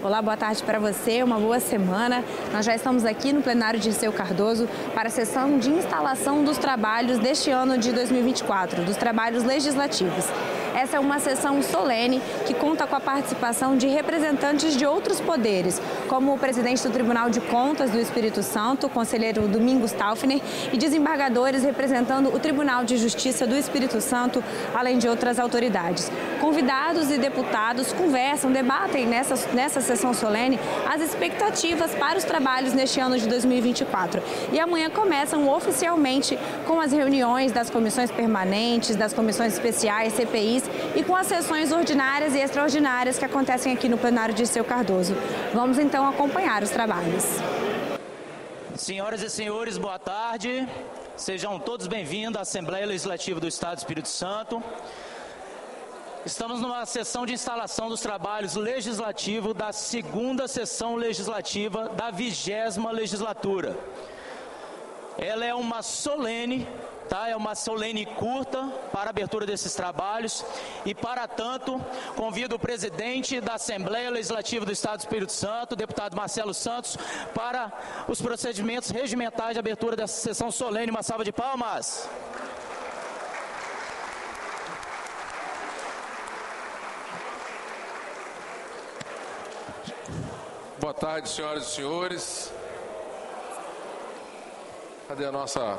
Olá, boa tarde para você, uma boa semana. Nós já estamos aqui no plenário Dirceu Cardoso para a sessão de instalação dos trabalhos deste ano de 2024, dos trabalhos legislativos. Essa é uma sessão solene que conta com a participação de representantes de outros poderes, como o presidente do Tribunal de Contas do Espírito Santo, o conselheiro Domingos Taufner, e desembargadores representando o Tribunal de Justiça do Espírito Santo, além de outras autoridades. Convidados e deputados conversam, debatem nessa sessão solene as expectativas para os trabalhos neste ano de 2024. E amanhã começam oficialmente com as reuniões das comissões permanentes, das comissões especiais, CPIs, e com as sessões ordinárias e extraordinárias que acontecem aqui no plenário Dirceu Cardoso. Vamos então acompanhar os trabalhos. Senhoras e senhores, boa tarde. Sejam todos bem-vindos à Assembleia Legislativa do Estado do Espírito Santo. Estamos numa sessão de instalação dos trabalhos legislativos da segunda sessão legislativa da 20ª legislatura. Ela é uma solene, é uma solene curta para a abertura desses trabalhos e, para tanto, convido o presidente da Assembleia Legislativa do Estado do Espírito Santo, o deputado Marcelo Santos, para os procedimentos regimentais de abertura dessa sessão solene. Uma salva de palmas. Boa tarde, senhoras e senhores. Cadê a nossa...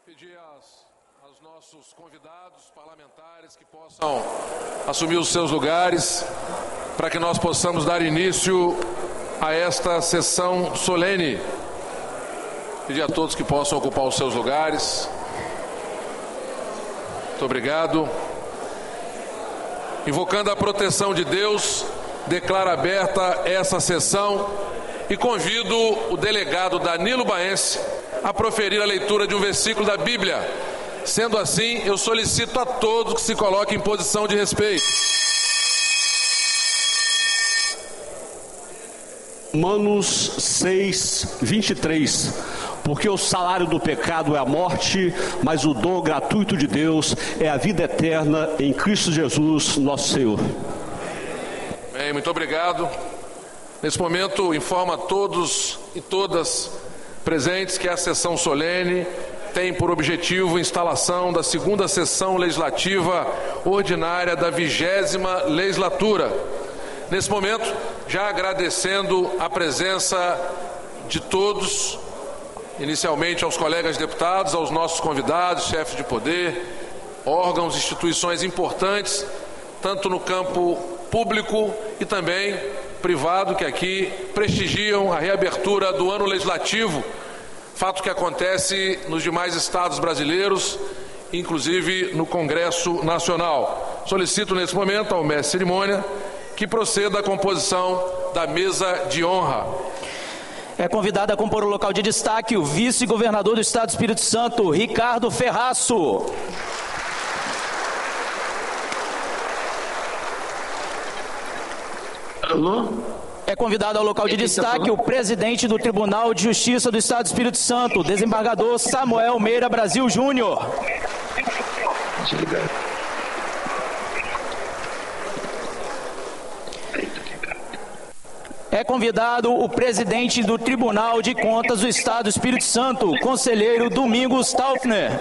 Pedir aos nossos convidados parlamentares que possam assumir os seus lugares para que nós possamos dar início a esta sessão solene. Pedir a todos que possam ocupar os seus lugares. Muito obrigado. Invocando a proteção de Deus, declaro aberta essa sessão e convido o delegado Danilo Baense a proferir a leitura de um versículo da Bíblia. Sendo assim, eu solicito a todos que se coloquem em posição de respeito. Romanos 6, 23. Porque o salário do pecado é a morte, mas o dom gratuito de Deus é a vida eterna em Cristo Jesus, nosso Senhor. Bem, muito obrigado. Nesse momento, informo a todos e todas presentes que a sessão solene tem por objetivo a instalação da segunda sessão legislativa ordinária da 20ª legislatura. Nesse momento, já agradecendo a presença de todos, inicialmente aos colegas deputados, aos nossos convidados, chefes de poder, órgãos, instituições importantes, tanto no campo público e também privado, que aqui prestigiam a reabertura do ano legislativo, fato que acontece nos demais estados brasileiros, inclusive no Congresso Nacional. Solicito nesse momento ao mestre de cerimônia que proceda à composição da mesa de honra. É convidado a compor o local de destaque o vice-governador do Estado do Espírito Santo, Ricardo Ferraço. Alô? É convidado ao local de destaque o presidente do Tribunal de Justiça do Estado do Espírito Santo, desembargador Samuel Meira Brasil Júnior. É convidado o presidente do Tribunal de Contas do Estado do Espírito Santo, conselheiro Domingos Taufner.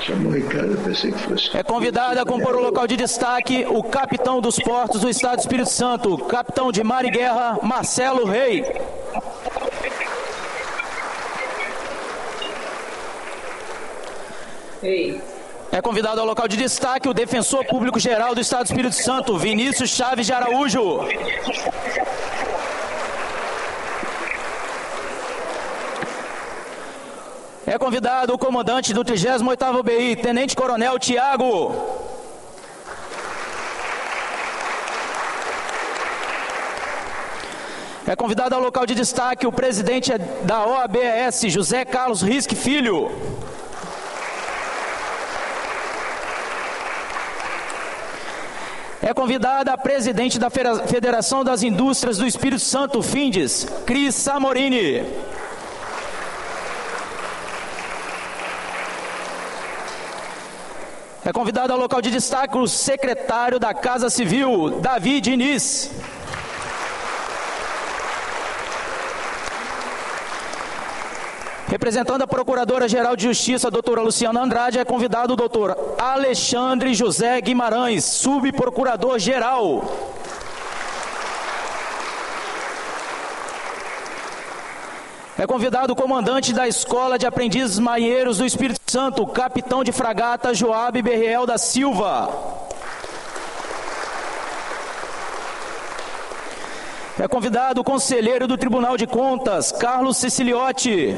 Chamou o Ricardo, eu pensei que fosse. É convidado a compor o local de destaque o capitão dos portos do Estado do Espírito Santo, capitão de mar e guerra, Marcelo Rey. É convidado ao local de destaque o defensor público geral do Estado do Espírito Santo, Vinícius Chaves de Araújo. É convidado o comandante do 38º BI, Tenente Coronel Tiago. É convidado ao local de destaque o presidente da OABS, José Carlos Risque Filho. É convidada a presidente da Federação das Indústrias do Espírito Santo, Findes, Cris Samorini. É convidado ao local de destaque o secretário da Casa Civil, Davi Diniz. Representando a Procuradora-Geral de Justiça, a doutora Luciana Andrade, é convidado o doutor Alexandre José Guimarães, subprocurador-geral. É convidado o comandante da Escola de Aprendizes Marinheiros do Espírito Santo, capitão de fragata Joabe Berriel da Silva. É convidado o conselheiro do Tribunal de Contas, Carlos Siciliotti.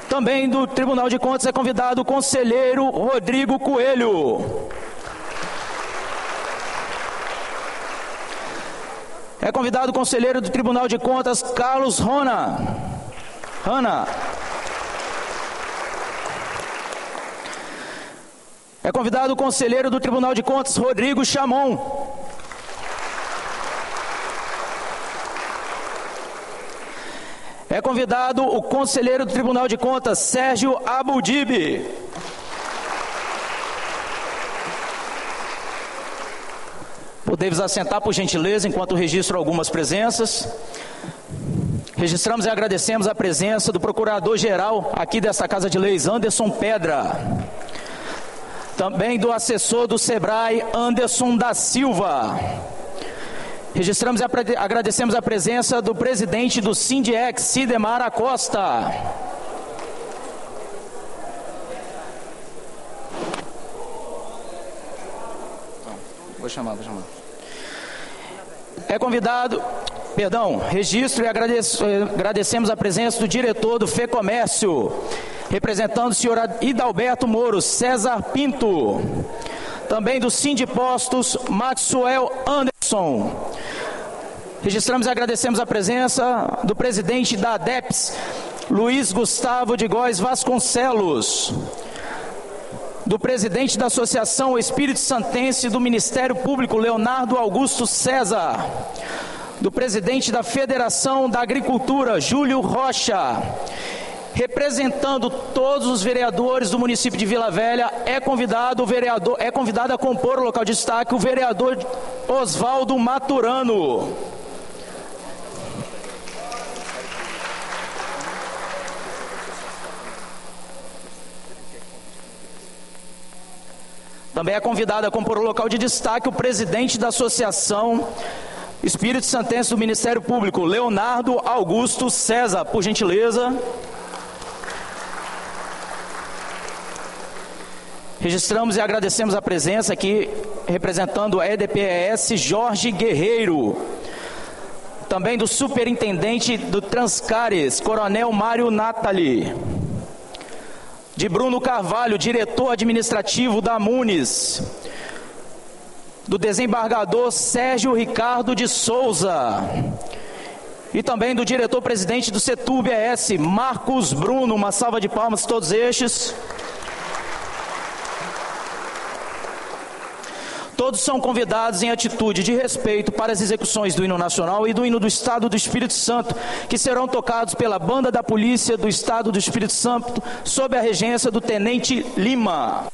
Também do Tribunal de Contas é convidado o conselheiro Rodrigo Coelho. É convidado o conselheiro do Tribunal de Contas, Carlos Rona. É convidado o conselheiro do Tribunal de Contas, Rodrigo Chamon. É convidado o conselheiro do Tribunal de Contas, Sérgio Abudibe. Podemos assentar, por gentileza, enquanto registro algumas presenças. Registramos e agradecemos a presença do Procurador-Geral aqui desta Casa de Leis, Anderson Pedra. Também do assessor do SEBRAE, Anderson da Silva. Registramos e agradecemos a presença do presidente do Sindiex, Sidemar Acosta. Vou chamar. Registro e agradecemos a presença do diretor do FEComércio, representando o senhor Hidalberto Moro, César Pinto. Também do Sindipostos, Maxwell Anderson. Registramos e agradecemos a presença do presidente da ADEPS, Luiz Gustavo de Góes Vasconcelos. Do presidente da Associação Espírito Santense do Ministério Público, Leonardo Augusto César. Do presidente da Federação da Agricultura, Júlio Rocha. Representando todos os vereadores do município de Vila Velha, é convidado a compor o local de destaque o vereador Oswaldo Maturano. Também é convidado a compor o local de destaque o presidente da Associação Espírito Santense do Ministério Público, Leonardo Augusto César, por gentileza. Registramos e agradecemos a presença aqui, representando a EDPES, Jorge Guerreiro. Também do superintendente do Transcares, Coronel Mário Natali. De Bruno Carvalho, diretor administrativo da Munis. Do desembargador Sérgio Ricardo de Souza. E também do diretor-presidente do Setub-ES, Marcos Bruno. Uma salva de palmas a todos estes. Todos são convidados em atitude de respeito para as execuções do hino nacional e do hino do Estado do Espírito Santo, que serão tocados pela Banda da Polícia do Estado do Espírito Santo, sob a regência do Tenente Lima.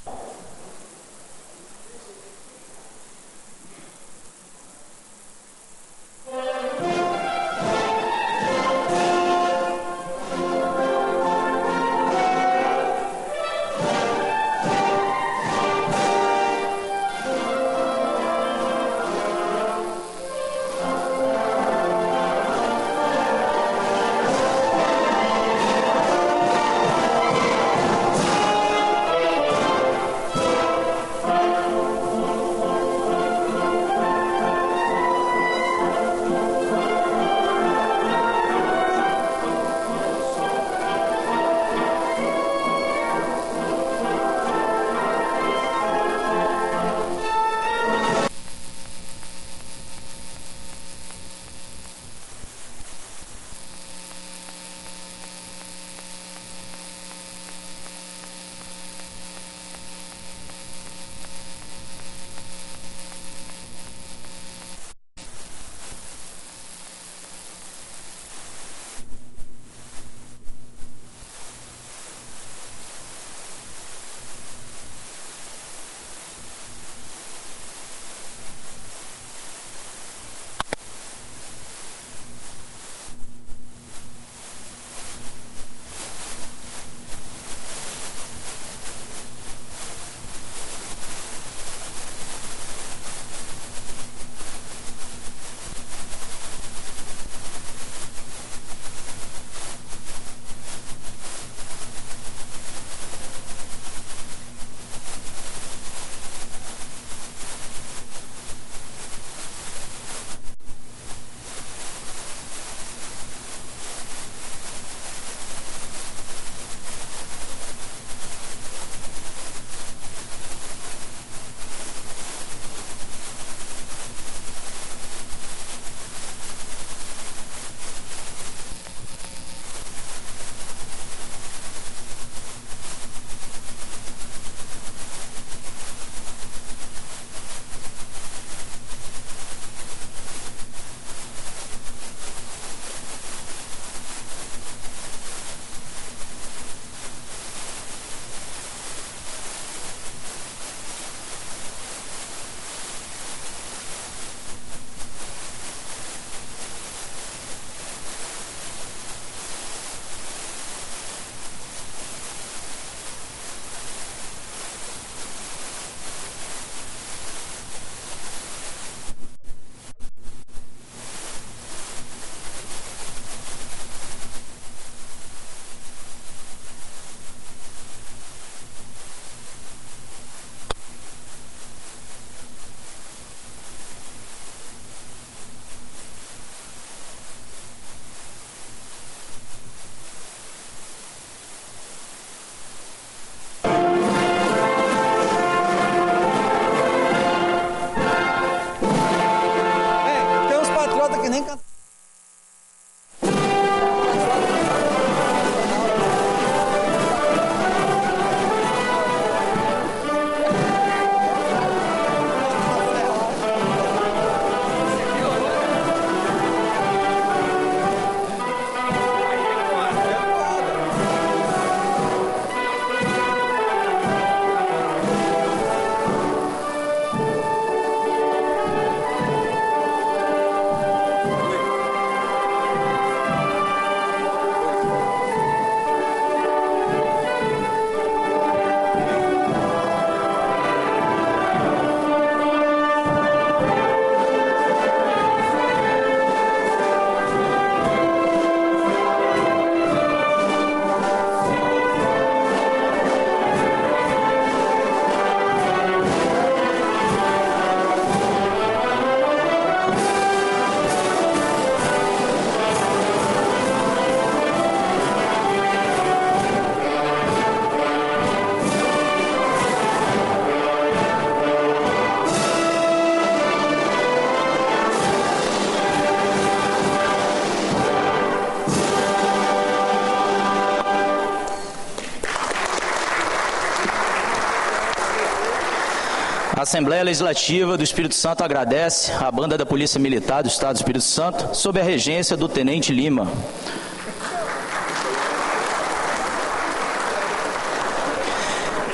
Assembleia Legislativa do Espírito Santo agradece à Banda da Polícia Militar do Estado do Espírito Santo, sob a regência do Tenente Lima.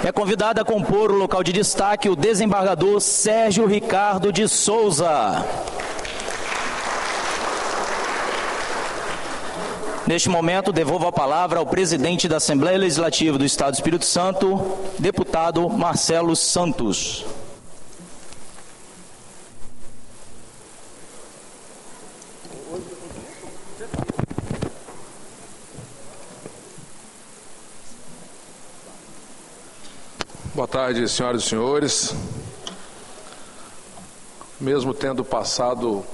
É convidado a compor o local de destaque o desembargador Sérgio Ricardo de Souza. Neste momento, devolvo a palavra ao presidente da Assembleia Legislativa do Estado do Espírito Santo, deputado Marcelo Santos. Boa tarde, senhoras e senhores. Mesmo tendo passado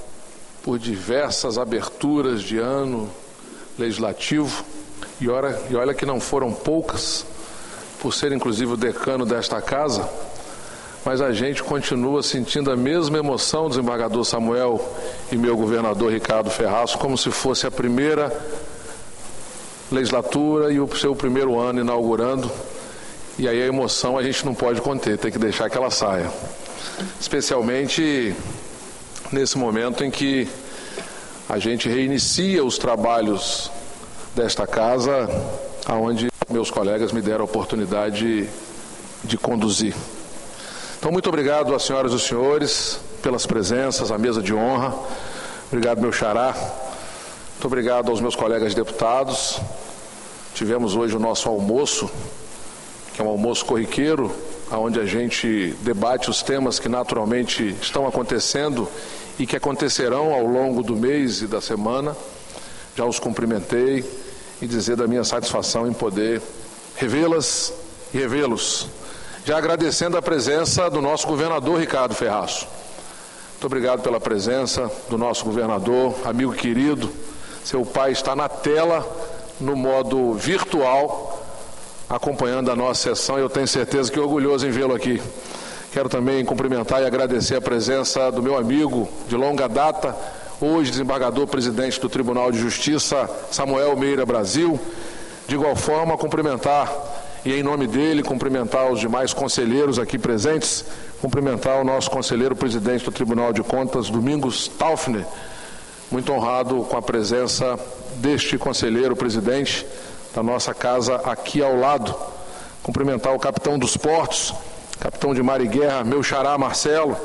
por diversas aberturas de ano legislativo, e olha que não foram poucas, por ser inclusive o decano desta casa, mas a gente continua sentindo a mesma emoção, desembargador Samuel e meu governador Ricardo Ferraço, como se fosse a primeira legislatura e o seu primeiro ano inaugurando. E aí a emoção a gente não pode conter, tem que deixar que ela saia. Especialmente nesse momento em que a gente reinicia os trabalhos desta casa, aonde meus colegas me deram a oportunidade de conduzir. Então, muito obrigado às senhoras e os senhores pelas presenças, à mesa de honra. Obrigado, meu xará. Muito obrigado aos meus colegas deputados. Tivemos hoje o nosso almoço, que é um almoço corriqueiro, onde a gente debate os temas que naturalmente estão acontecendo e que acontecerão ao longo do mês e da semana. Já os cumprimentei e dizer da minha satisfação em poder revê-las e revê-los. Já agradecendo a presença do nosso governador Ricardo Ferraço. Muito obrigado pela presença do nosso governador, amigo querido. Seu pai está na tela, no modo virtual, acompanhando a nossa sessão, e eu tenho certeza que é orgulhoso em vê-lo aqui. Quero também cumprimentar e agradecer a presença do meu amigo de longa data, hoje desembargador presidente do Tribunal de Justiça, Samuel Meira Brasil. De igual forma, cumprimentar, e em nome dele, cumprimentar os demais conselheiros aqui presentes, cumprimentar o nosso conselheiro presidente do Tribunal de Contas, Domingos Taufner, muito honrado com a presença deste conselheiro presidente da nossa casa aqui ao lado. Cumprimentar o capitão dos portos, capitão de mar e guerra, meu xará Marcelo.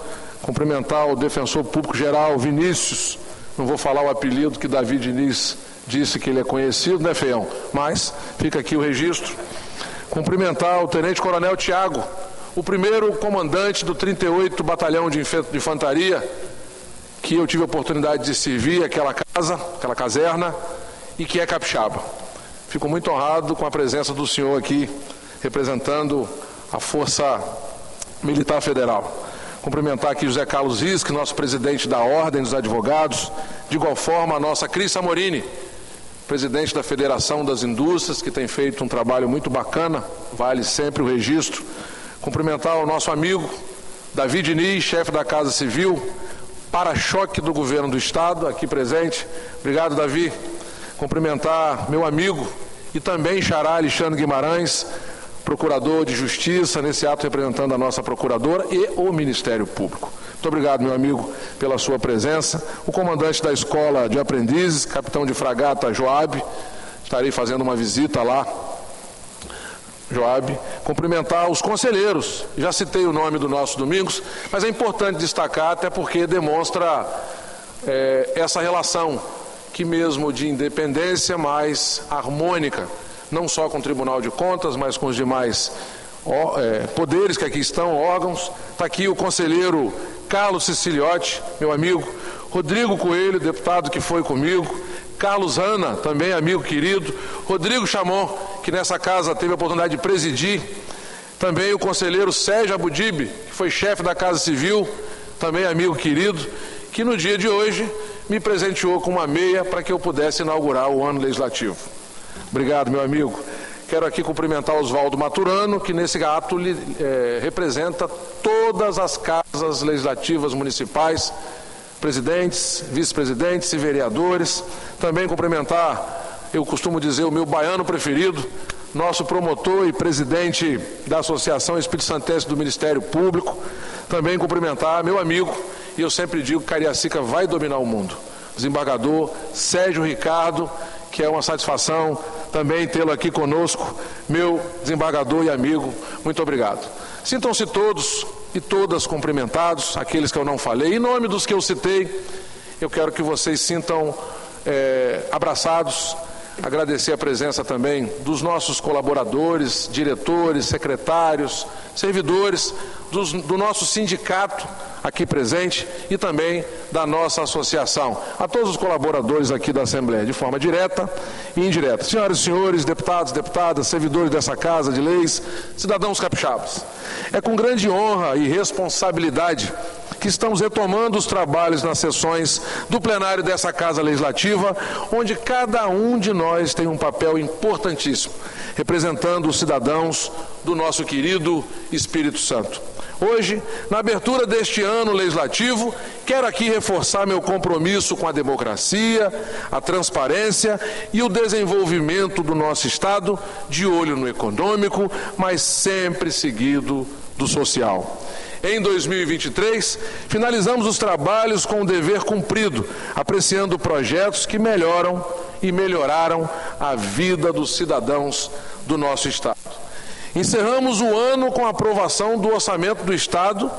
Cumprimentar o defensor público geral Vinícius. Não vou falar o apelido que Davi Diniz disse que ele é conhecido, né, feião? Mas fica aqui o registro. Cumprimentar o tenente coronel Tiago, o primeiro comandante do 38º Batalhão de Infantaria, que eu tive a oportunidade de servir aquela caserna, e que é capixaba. Fico muito honrado com a presença do senhor aqui, representando a Força Militar Federal. Cumprimentar aqui José Carlos Isque, nosso presidente da Ordem dos Advogados. De igual forma, a nossa Cris Samorini, presidente da Federação das Indústrias, que tem feito um trabalho muito bacana, vale sempre o registro. Cumprimentar o nosso amigo Davi Diniz, chefe da Casa Civil, para-choque do governo do Estado, aqui presente. Obrigado, Davi. Cumprimentar meu amigo e também xará Alexandre Guimarães, procurador de Justiça, nesse ato representando a nossa procuradora e o Ministério Público. Muito obrigado, meu amigo, pela sua presença. O comandante da Escola de Aprendizes, capitão de fragata Joab, estarei fazendo uma visita lá. Joab, cumprimentar os conselheiros. Já citei o nome do nosso Domingos, mas é importante destacar, até porque demonstra essa relação, que mesmo de independência, mais harmônica, não só com o Tribunal de Contas, mas com os demais poderes que aqui estão, órgãos. Está aqui o conselheiro Carlos Siciliotti, meu amigo, Rodrigo Coelho, deputado que foi comigo, Carlos Ana, também amigo querido, Rodrigo Chamon, que nessa casa teve a oportunidade de presidir, também o conselheiro Sérgio Abudib, que foi chefe da Casa Civil, também amigo querido, que no dia de hoje me presenteou com uma meia para que eu pudesse inaugurar o ano legislativo. Obrigado, meu amigo. Quero aqui cumprimentar Oswaldo Maturano, que nesse ato representa todas as casas legislativas municipais, presidentes, vice-presidentes e vereadores. Também cumprimentar, eu costumo dizer, o meu baiano preferido, nosso promotor e presidente da Associação Espírito Santense do Ministério Público. também cumprimentar meu amigo, e eu sempre digo que Cariacica vai dominar o mundo, desembargador Sérgio Ricardo, que é uma satisfação também tê-lo aqui conosco, meu desembargador e amigo, muito obrigado. Sintam-se todos e todas cumprimentados, aqueles que eu não falei. Em nome dos que eu citei, eu quero que vocês sintam abraçados, agradecer a presença também dos nossos colaboradores, diretores, secretários, servidores, do nosso sindicato aqui presente e também da nossa associação. A todos os colaboradores aqui da Assembleia, de forma direta e indireta. Senhoras e senhores, deputados, deputadas, servidores dessa Casa de Leis, cidadãos capixabas, é com grande honra e responsabilidade que estamos retomando os trabalhos nas sessões do plenário dessa Casa Legislativa, onde cada um de nós tem um papel importantíssimo, representando os cidadãos do nosso querido Espírito Santo. Hoje, na abertura deste ano legislativo, quero aqui reforçar meu compromisso com a democracia, a transparência e o desenvolvimento do nosso Estado, de olho no econômico, mas sempre seguido do social. Em 2023, finalizamos os trabalhos com o dever cumprido, apreciando projetos que melhoram e melhoraram a vida dos cidadãos do nosso Estado. Encerramos o ano com a aprovação do orçamento do Estado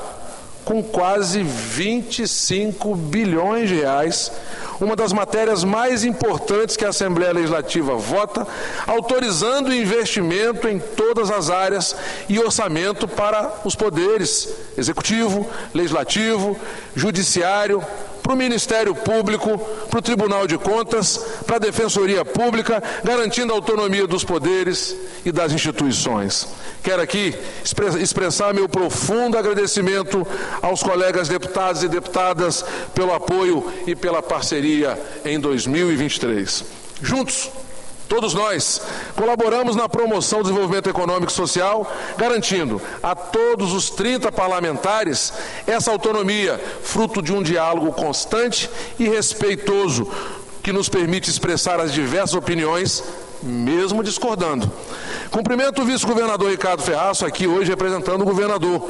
com quase 25 bilhões de reais, uma das matérias mais importantes que a Assembleia Legislativa vota, autorizando o investimento em todas as áreas e orçamento para os poderes executivo, legislativo, judiciário, para o Ministério Público, para o Tribunal de Contas, para a Defensoria Pública, garantindo a autonomia dos poderes e das instituições. Quero aqui expressar meu profundo agradecimento aos colegas deputados e deputadas pelo apoio e pela parceria em 2023. Juntos, todos nós colaboramos na promoção do desenvolvimento econômico e social, garantindo a todos os 30 parlamentares essa autonomia, fruto de um diálogo constante e respeitoso, que nos permite expressar as diversas opiniões, mesmo discordando. Cumprimento o vice-governador Ricardo Ferraço, aqui hoje representando o governador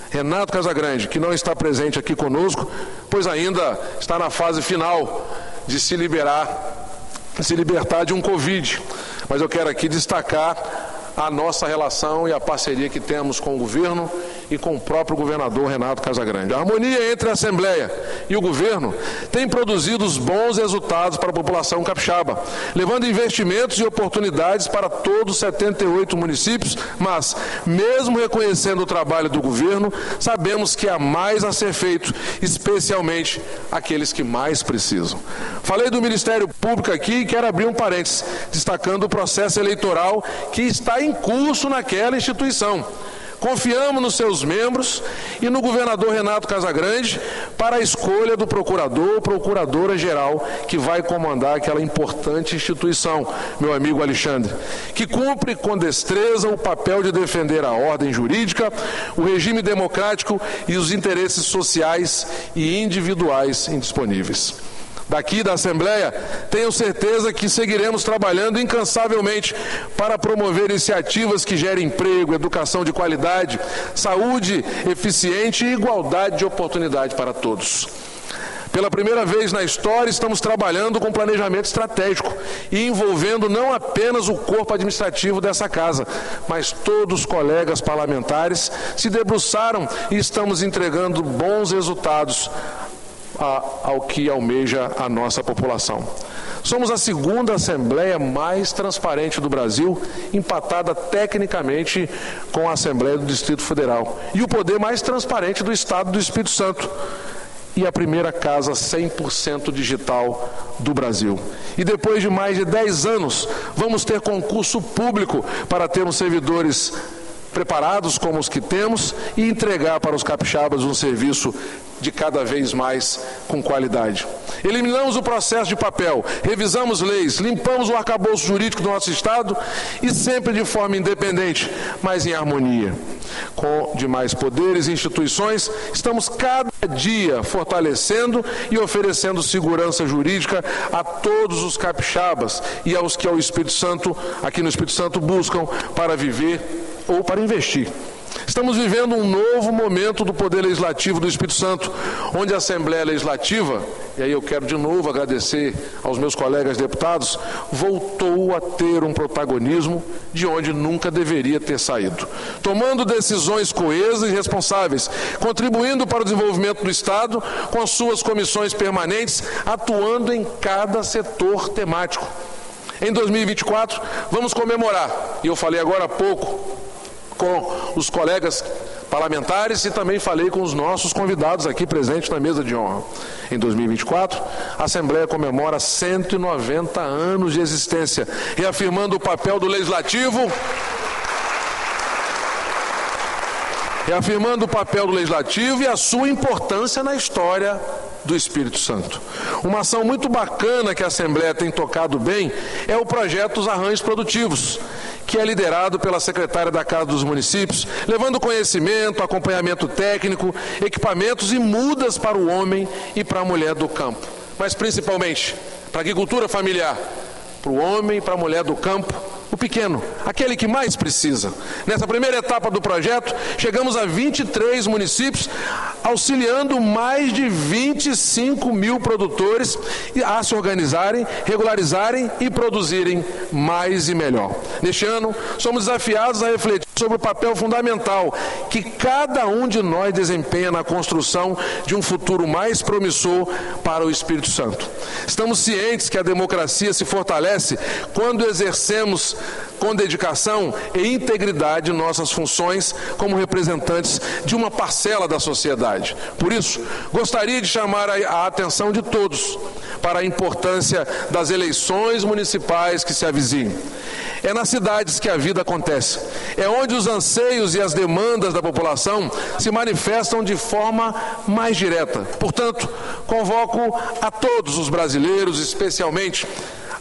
Renato Casagrande, que não está presente aqui conosco, pois ainda está na fase final de se libertar de um Covid. Mas eu quero aqui destacar a nossa relação e a parceria que temos com o governo e com o próprio governador Renato Casagrande. A harmonia entre a Assembleia e o governo tem produzido os bons resultados para a população capixaba, levando investimentos e oportunidades para todos os 78 municípios, mas, mesmo reconhecendo o trabalho do governo, sabemos que há mais a ser feito, especialmente aqueles que mais precisam. Falei do Ministério Público aqui e quero abrir um parênteses, destacando o processo eleitoral que está em curso naquela instituição. Confiamos nos seus membros e no governador Renato Casagrande para a escolha do procurador ou procuradora-geral que vai comandar aquela importante instituição, meu amigo Alexandre, que cumpre com destreza o papel de defender a ordem jurídica, o regime democrático e os interesses sociais e individuais indisponíveis. Daqui da Assembleia, tenho certeza que seguiremos trabalhando incansavelmente para promover iniciativas que gerem emprego, educação de qualidade, saúde eficiente e igualdade de oportunidade para todos. Pela primeira vez na história, estamos trabalhando com planejamento estratégico e envolvendo não apenas o corpo administrativo dessa casa, mas todos os colegas parlamentares se debruçaram e estamos entregando bons resultados ao que almeja a nossa população. Somos a segunda Assembleia mais transparente do Brasil, empatada tecnicamente com a Assembleia do Distrito Federal, e o poder mais transparente do Estado do Espírito Santo, e a primeira casa 100% digital do Brasil. E depois de mais de 10 anos, vamos ter concurso público para termos servidores preparados como os que temos e entregar para os capixabas um serviço de cada vez mais com qualidade. Eliminamos o processo de papel, revisamos leis, limpamos o arcabouço jurídico do nosso Estado e sempre de forma independente, mas em harmonia com demais poderes e instituições, estamos cada dia fortalecendo e oferecendo segurança jurídica a todos os capixabas e aos que ao Espírito Santo, aqui no Espírito Santo, buscam para viver ou para investir. Estamos vivendo um novo momento do Poder Legislativo do Espírito Santo, onde a Assembleia Legislativa, e aí eu quero de novo agradecer aos meus colegas deputados, voltou a ter um protagonismo de onde nunca deveria ter saído, tomando decisões coesas e responsáveis, contribuindo para o desenvolvimento do Estado com as suas comissões permanentes, atuando em cada setor temático. Em 2024, vamos comemorar, e eu falei agora há pouco com os colegas parlamentares e também falei com os nossos convidados aqui presentes na mesa de honra. Em 2024, a Assembleia comemora 190 anos de existência, reafirmando o papel do Legislativo, e a sua importância na história do Espírito Santo. Uma ação muito bacana que a Assembleia tem tocado bem é o projeto Os Arranjos Produtivos, que é liderado pela secretária da Casa dos Municípios, levando conhecimento, acompanhamento técnico, equipamentos e mudas para o homem e para a mulher do campo. Mas principalmente para a agricultura familiar, para o homem e para a mulher do campo, o pequeno, aquele que mais precisa. Nessa primeira etapa do projeto, chegamos a 23 municípios, auxiliando mais de 25 mil produtores a se organizarem, regularizarem e produzirem mais e melhor. Neste ano, somos desafiados a refletir sobre o papel fundamental que cada um de nós desempenha na construção de um futuro mais promissor para o Espírito Santo. Estamos cientes que a democracia se fortalece quando exercemos com dedicação e integridade nossas funções como representantes de uma parcela da sociedade. Por isso, gostaria de chamar a atenção de todos para a importância das eleições municipais que se avizinham. É nas cidades que a vida acontece. É onde os anseios e as demandas da população se manifestam de forma mais direta. Portanto, convoco a todos os brasileiros, especialmente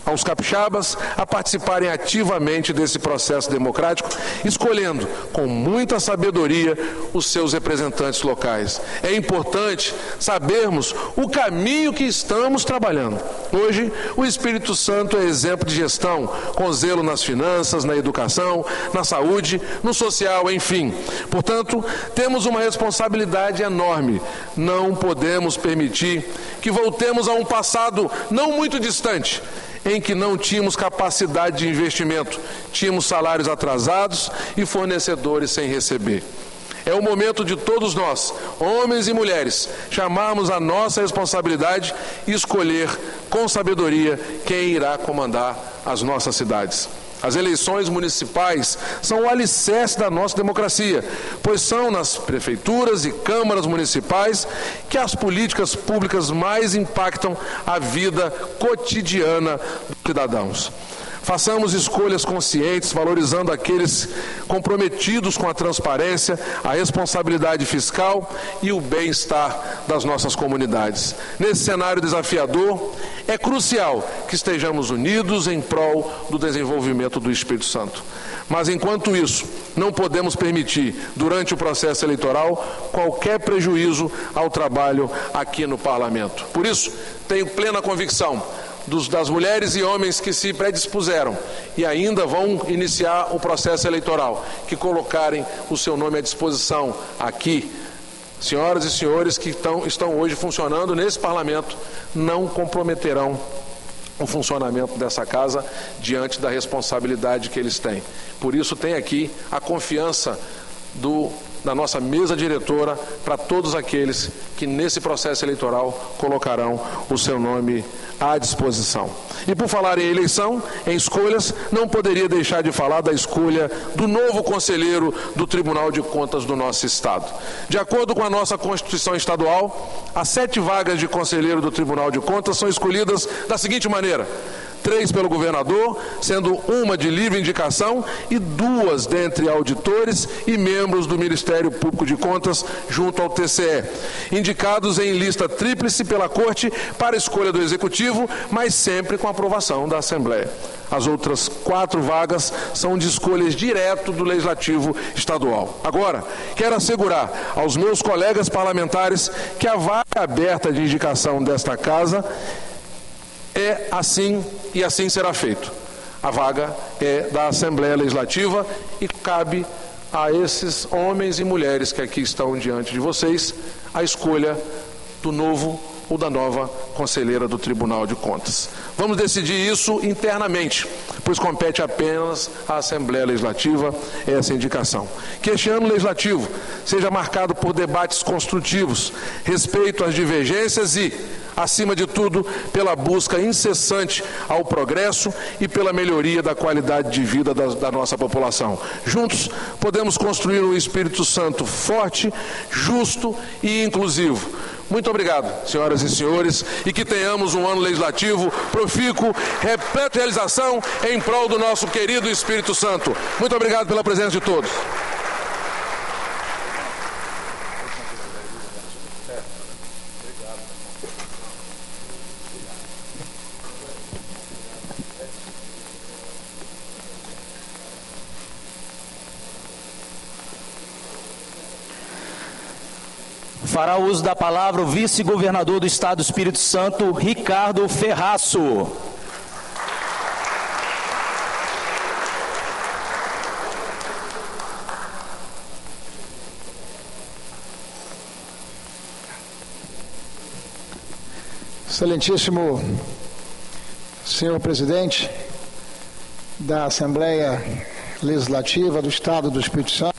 aos capixabas, a participarem ativamente desse processo democrático, escolhendo com muita sabedoria os seus representantes locais. É importante sabermos o caminho que estamos trabalhando. Hoje, o Espírito Santo é exemplo de gestão, com zelo nas finanças, na educação, na saúde, no social, enfim. Portanto, temos uma responsabilidade enorme. Não podemos permitir que voltemos a um passado não muito distante, em que não tínhamos capacidade de investimento, tínhamos salários atrasados e fornecedores sem receber. É o momento de todos nós, homens e mulheres, chamarmos a nossa responsabilidade e escolher com sabedoria quem irá comandar as nossas cidades. As eleições municipais são o alicerce da nossa democracia, pois são nas prefeituras e câmaras municipais que as políticas públicas mais impactam a vida cotidiana dos cidadãos. Façamos escolhas conscientes, valorizando aqueles comprometidos com a transparência, a responsabilidade fiscal e o bem-estar das nossas comunidades. Nesse cenário desafiador, é crucial que estejamos unidos em prol do desenvolvimento do Espírito Santo. Mas, enquanto isso, não podemos permitir, durante o processo eleitoral, qualquer prejuízo ao trabalho aqui no Parlamento. Por isso, tenho plena convicção das mulheres e homens que se predispuseram e ainda vão iniciar o processo eleitoral, que colocarem o seu nome à disposição aqui. Senhoras e senhores que estão hoje funcionando nesse Parlamento, não comprometerão o funcionamento dessa casa diante da responsabilidade que eles têm. Por isso, tem aqui a confiança da nossa mesa diretora para todos aqueles que nesse processo eleitoral colocarão o seu nome à disposição. E por falar em eleição, em escolhas, não poderia deixar de falar da escolha do novo conselheiro do Tribunal de Contas do nosso Estado. De acordo com a nossa Constituição Estadual, as 7 vagas de conselheiro do Tribunal de Contas são escolhidas da seguinte maneira: 3 pelo governador, sendo uma de livre indicação, e 2 dentre auditores e membros do Ministério Público de Contas junto ao TCE, indicados em lista tríplice pela Corte para escolha do Executivo, mas sempre com aprovação da Assembleia. As outras 4 vagas são de escolhas direto do Legislativo Estadual. Agora, quero assegurar aos meus colegas parlamentares que a vaga aberta de indicação desta Casa é assim e assim será feito. A vaga é da Assembleia Legislativa e cabe a esses homens e mulheres que aqui estão diante de vocês a escolha do novo ou da nova conselheira do Tribunal de Contas. Vamos decidir isso internamente, pois compete apenas à Assembleia Legislativa essa indicação. Que este ano legislativo seja marcado por debates construtivos, respeito às divergências e, acima de tudo, pela busca incessante ao progresso e pela melhoria da qualidade de vida da nossa população. Juntos, podemos construir um Espírito Santo forte, justo e inclusivo. Muito obrigado, senhoras e senhores, e que tenhamos um ano legislativo profícuo, repleto de realização em prol do nosso querido Espírito Santo. Muito obrigado pela presença de todos. Fará uso da palavra o vice-governador do Estado do Espírito Santo, Ricardo Ferraço. Excelentíssimo senhor presidente da Assembleia Legislativa do Estado do Espírito Santo,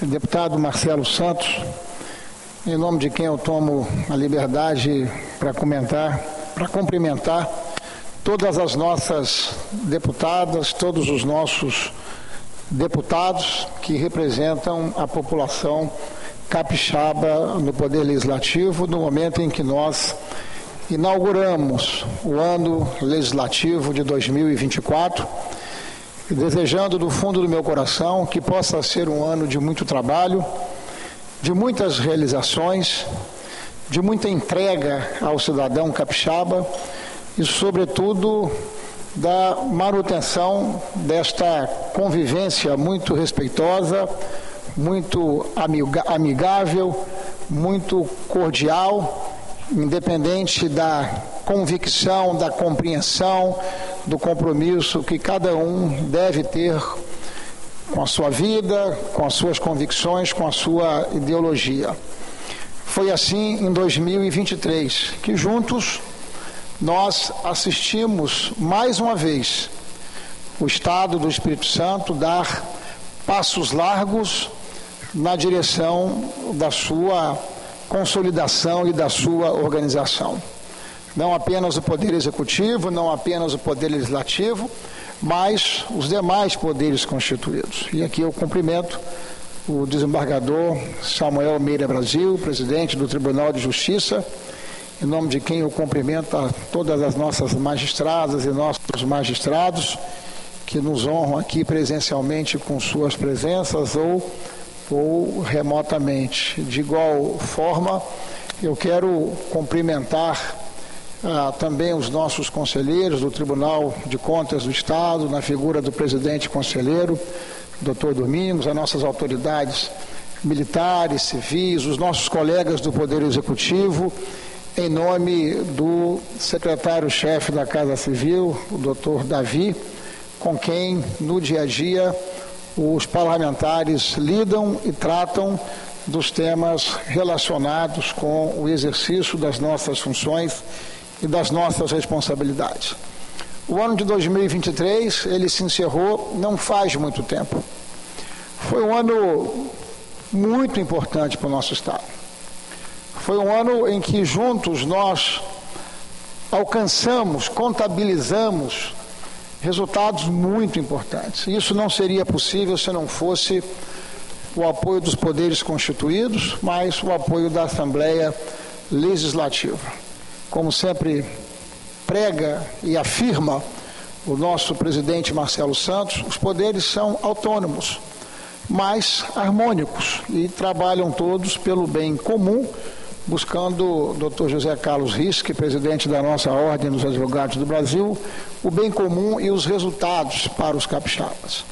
deputado Marcelo Santos, em nome de quem eu tomo a liberdade para cumprimentar todas as nossas deputadas, todos os nossos deputados que representam a população capixaba no Poder Legislativo, no momento em que nós inauguramos o ano legislativo de 2024, desejando do fundo do meu coração que possa ser um ano de muito trabalho, de muitas realizações, de muita entrega ao cidadão capixaba e, sobretudo, da manutenção desta convivência muito respeitosa, muito amigável, muito cordial, independente da convicção, da compreensão, do compromisso que cada um deve ter com a sua vida, com as suas convicções, com a sua ideologia. Foi assim em 2023, que juntos nós assistimos mais uma vez o Estado do Espírito Santo dar passos largos na direção da sua consolidação e da sua organização. Não apenas o Poder Executivo, não apenas o Poder Legislativo, mas os demais poderes constituídos. E aqui eu cumprimento o desembargador Samuel Meira Brasil, presidente do Tribunal de Justiça, em nome de quem eu cumprimento a todas as nossas magistradas e nossos magistrados que nos honram aqui presencialmente com suas presenças ou remotamente. De igual forma, eu quero cumprimentar também os nossos conselheiros do Tribunal de Contas do Estado, na figura do presidente conselheiro, Dr. Domingos, as nossas autoridades militares, civis, os nossos colegas do Poder Executivo, em nome do secretário-chefe da Casa Civil, o Dr. Davi, com quem, no dia a dia, os parlamentares lidam e tratam dos temas relacionados com o exercício das nossas funções e das nossas responsabilidades. O ano de 2023, ele se encerrou não faz muito tempo. Foi um ano muito importante para o nosso Estado. Foi um ano em que juntos nós alcançamos, contabilizamos resultados muito importantes. Isso não seria possível se não fosse o apoio dos poderes constituídos, mas o apoio da Assembleia Legislativa. Como sempre prega e afirma o nosso presidente Marcelo Santos, os poderes são autônomos, mas harmônicos e trabalham todos pelo bem comum, buscando o Dr. José Carlos Risque, presidente da nossa Ordem dos Advogados do Brasil, o bem comum e os resultados para os capixabas.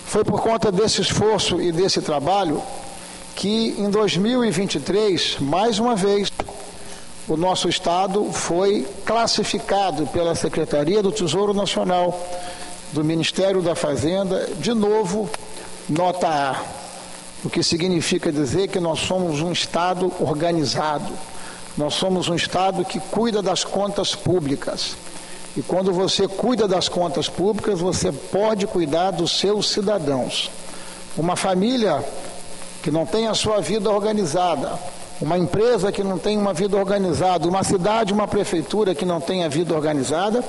Foi por conta desse esforço e desse trabalho que em 2023, mais uma vez, o nosso Estado foi classificado pela Secretaria do Tesouro Nacional, do Ministério da Fazenda, de novo, nota A, o que significa dizer que nós somos um Estado organizado. Nós somos um Estado que cuida das contas públicas. E quando você cuida das contas públicas, você pode cuidar dos seus cidadãos. Uma família que não tem a sua vida organizada, uma empresa que não tem uma vida organizada, uma cidade, uma prefeitura que não tem a vida organizada,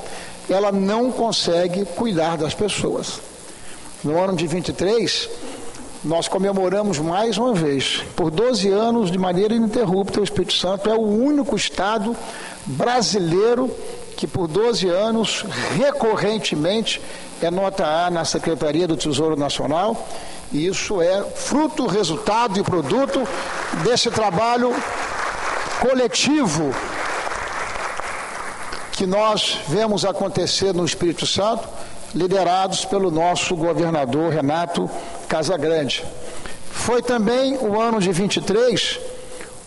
ela não consegue cuidar das pessoas. No ano de 23, nós comemoramos mais uma vez, por 12 anos, de maneira ininterrupta, o Espírito Santo é o único Estado brasileiro que por 12 anos, recorrentemente, é nota A na Secretaria do Tesouro Nacional, e isso é fruto, resultado e produto desse trabalho coletivo que nós vemos acontecer no Espírito Santo, liderados pelo nosso governador Renato Casagrande. Foi também o ano de 23,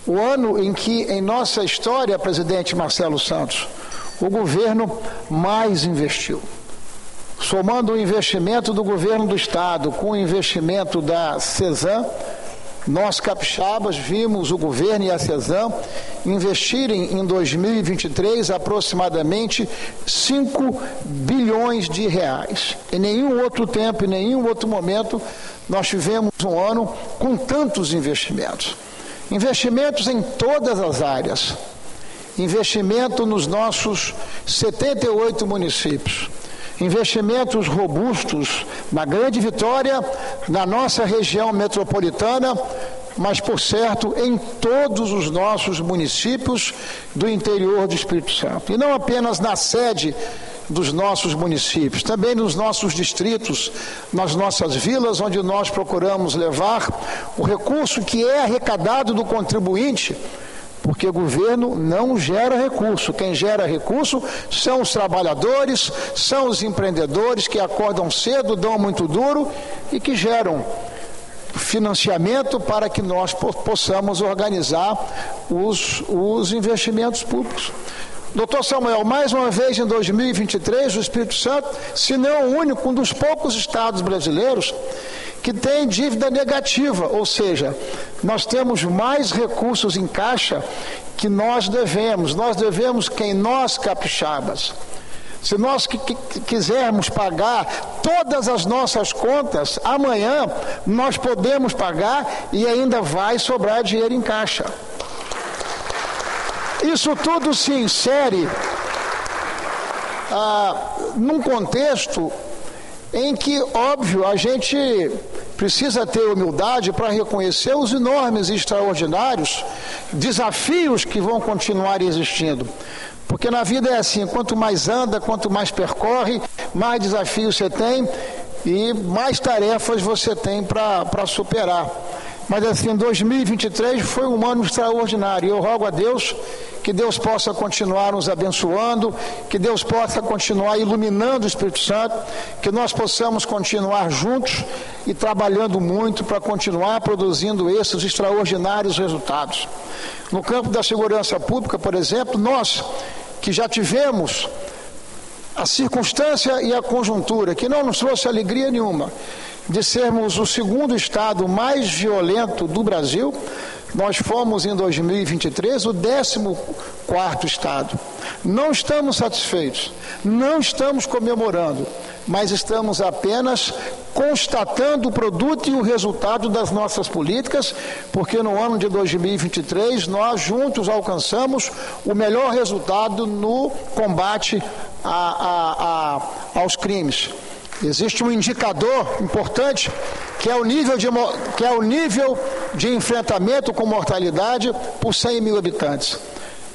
o ano em que, em nossa história, presidente Marcelo Santos, o governo mais investiu. Somando o investimento do governo do Estado com o investimento da CESAM, nós capixabas vimos o governo e a CESAM investirem em 2023 aproximadamente 5 bilhões de reais. Em nenhum outro tempo, em nenhum outro momento, nós tivemos um ano com tantos investimentos. Investimentos em todas as áreas. Investimento nos nossos 78 municípios. Investimentos robustos na Grande Vitória, na nossa região metropolitana, mas, por certo, em todos os nossos municípios do interior do Espírito Santo. E não apenas na sede dos nossos municípios, também nos nossos distritos, nas nossas vilas, onde nós procuramos levar o recurso que é arrecadado do contribuinte, porque o governo não gera recurso. Quem gera recurso são os trabalhadores, são os empreendedores que acordam cedo, dão muito duro e que geram financiamento para que nós possamos organizar os investimentos públicos. Doutor Samuel, mais uma vez em 2023, o Espírito Santo, se não o único, um dos poucos estados brasileiros que tem dívida negativa, ou seja, nós temos mais recursos em caixa que nós devemos quem nós capixabas. Se nós quisermos pagar todas as nossas contas, amanhã nós podemos pagar e ainda vai sobrar dinheiro em caixa. Isso tudo se insere num contexto em que, óbvio, a gente precisa ter humildade para reconhecer os enormes e extraordinários desafios que vão continuar existindo. Porque na vida é assim, quanto mais anda, quanto mais percorre, mais desafios você tem e mais tarefas você tem para superar. Mas assim, 2023 foi um ano extraordinário. Eu rogo a Deus que Deus possa continuar nos abençoando, que Deus possa continuar iluminando o Espírito Santo, que nós possamos continuar juntos e trabalhando muito para continuar produzindo esses extraordinários resultados. No campo da segurança pública, por exemplo, nós que já tivemos a circunstância e a conjuntura, que não nos trouxe alegria nenhuma, de sermos o segundo estado mais violento do Brasil, nós fomos em 2023 o 14º estado. Não estamos satisfeitos, não estamos comemorando, mas estamos apenas constatando o produto e o resultado das nossas políticas, porque no ano de 2023 nós juntos alcançamos o melhor resultado no combate aos crimes. Existe um indicador importante que é o nível de enfrentamento com mortalidade por 100 mil habitantes.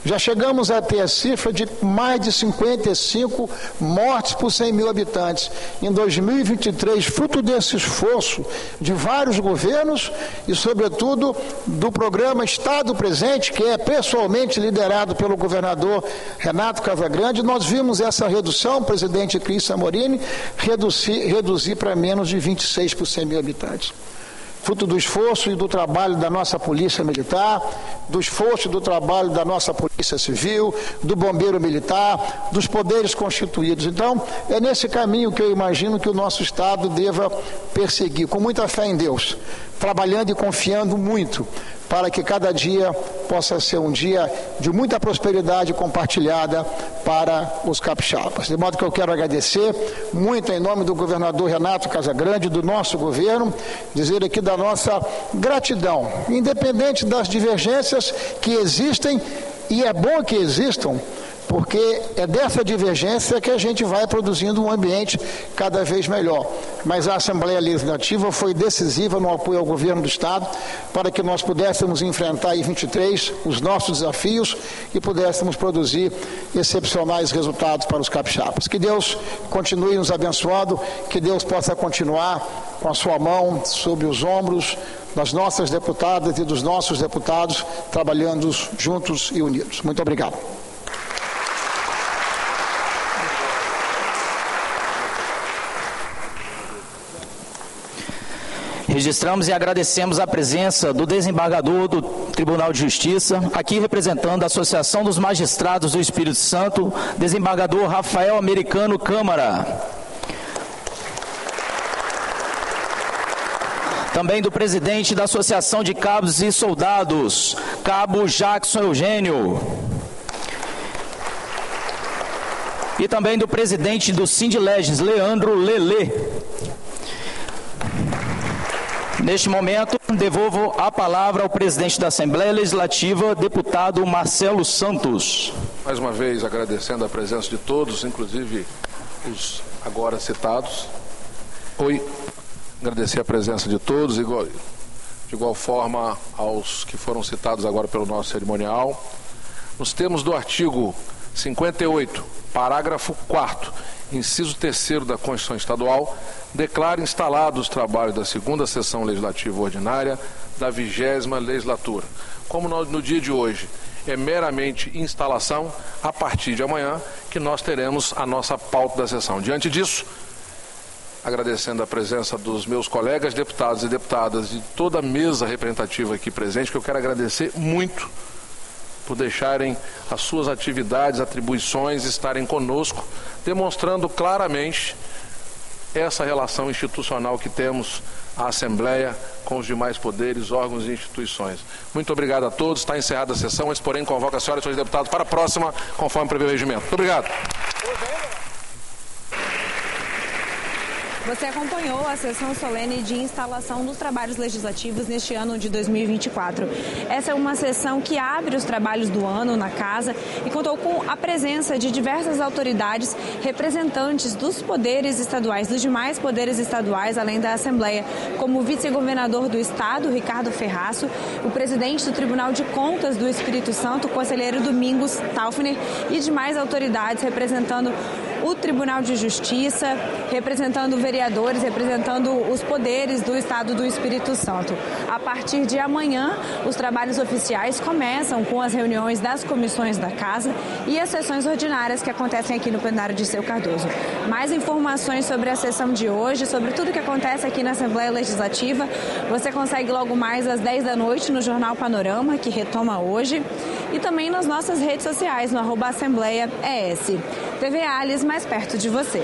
Já chegamos a ter a cifra de mais de 55 mortes por 100 mil habitantes. Em 2023, fruto desse esforço de vários governos e, sobretudo, do programa Estado Presente, que é pessoalmente liderado pelo governador Renato Casagrande, nós vimos essa redução, presidente Cris Samorini, reduzir para menos de 26 por 100 mil habitantes. fruto do esforço e do trabalho da nossa Polícia Militar, do esforço e do trabalho da nossa Polícia Civil, do Bombeiro Militar, dos poderes constituídos. Então, é nesse caminho que eu imagino que o nosso Estado deva perseguir, com muita fé em Deus, trabalhando e confiando muito, para que cada dia possa ser um dia de muita prosperidade compartilhada para os capixabas. De modo que eu quero agradecer muito em nome do governador Renato Casagrande, do nosso governo, dizer aqui da nossa gratidão, independente das divergências que existem, e é bom que existam, porque é dessa divergência que a gente vai produzindo um ambiente cada vez melhor. Mas a Assembleia Legislativa foi decisiva no apoio ao governo do Estado para que nós pudéssemos enfrentar em 23 os nossos desafios e pudéssemos produzir excepcionais resultados para os capixabas. Que Deus continue nos abençoando, que Deus possa continuar com a sua mão sobre os ombros das nossas deputadas e dos nossos deputados, trabalhando juntos e unidos. Muito obrigado. Registramos e agradecemos a presença do desembargador do Tribunal de Justiça, aqui representando a Associação dos Magistrados do Espírito Santo, desembargador Rafael Americano Câmara. Também do presidente da Associação de Cabos e Soldados, Cabo Jackson Eugênio. E também do presidente do Sindileges, Leandro Lelê. Neste momento, devolvo a palavra ao presidente da Assembleia Legislativa, deputado Marcelo Santos. Mais uma vez, agradecendo a presença de todos, inclusive os agora citados. Agradecer a presença de todos, de igual forma aos que foram citados agora pelo nosso cerimonial. Nos termos do artigo 58, parágrafo 4º, inciso 3º da Constituição Estadual, declara instalados os trabalhos da segunda sessão legislativa ordinária da 20ª legislatura. Como no dia de hoje é meramente instalação, a partir de amanhã que nós teremos a nossa pauta da sessão. Diante disso, agradecendo a presença dos meus colegas deputados e deputadas de toda a mesa representativa aqui presente, que eu quero agradecer muito por deixarem as suas atividades, atribuições, estarem conosco, demonstrando claramente essa relação institucional que temos a Assembleia com os demais poderes, órgãos e instituições. Muito obrigado a todos. Está encerrada a sessão. Antes, porém, convoco a senhora e os senhores deputados para a próxima, conforme prevê o regimento. Muito obrigado. Você acompanhou a sessão solene de instalação dos trabalhos legislativos neste ano de 2024. Essa é uma sessão que abre os trabalhos do ano na Casa e contou com a presença de diversas autoridades representantes dos poderes estaduais, dos demais poderes estaduais, além da Assembleia, como o vice-governador do Estado, Ricardo Ferraço, o presidente do Tribunal de Contas do Espírito Santo, o conselheiro Domingos Taufner, e demais autoridades representando o Tribunal de Justiça, representando vereadores, representando os poderes do Estado do Espírito Santo. A partir de amanhã, os trabalhos oficiais começam com as reuniões das comissões da Casa e as sessões ordinárias que acontecem aqui no plenário Dirceu Cardoso. Mais informações sobre a sessão de hoje, sobre tudo que acontece aqui na Assembleia Legislativa, você consegue logo mais às 10 da noite no Jornal Panorama, que retoma hoje, e também nas nossas redes sociais, no @AssembleiaES. TV Alias, mais perto de você.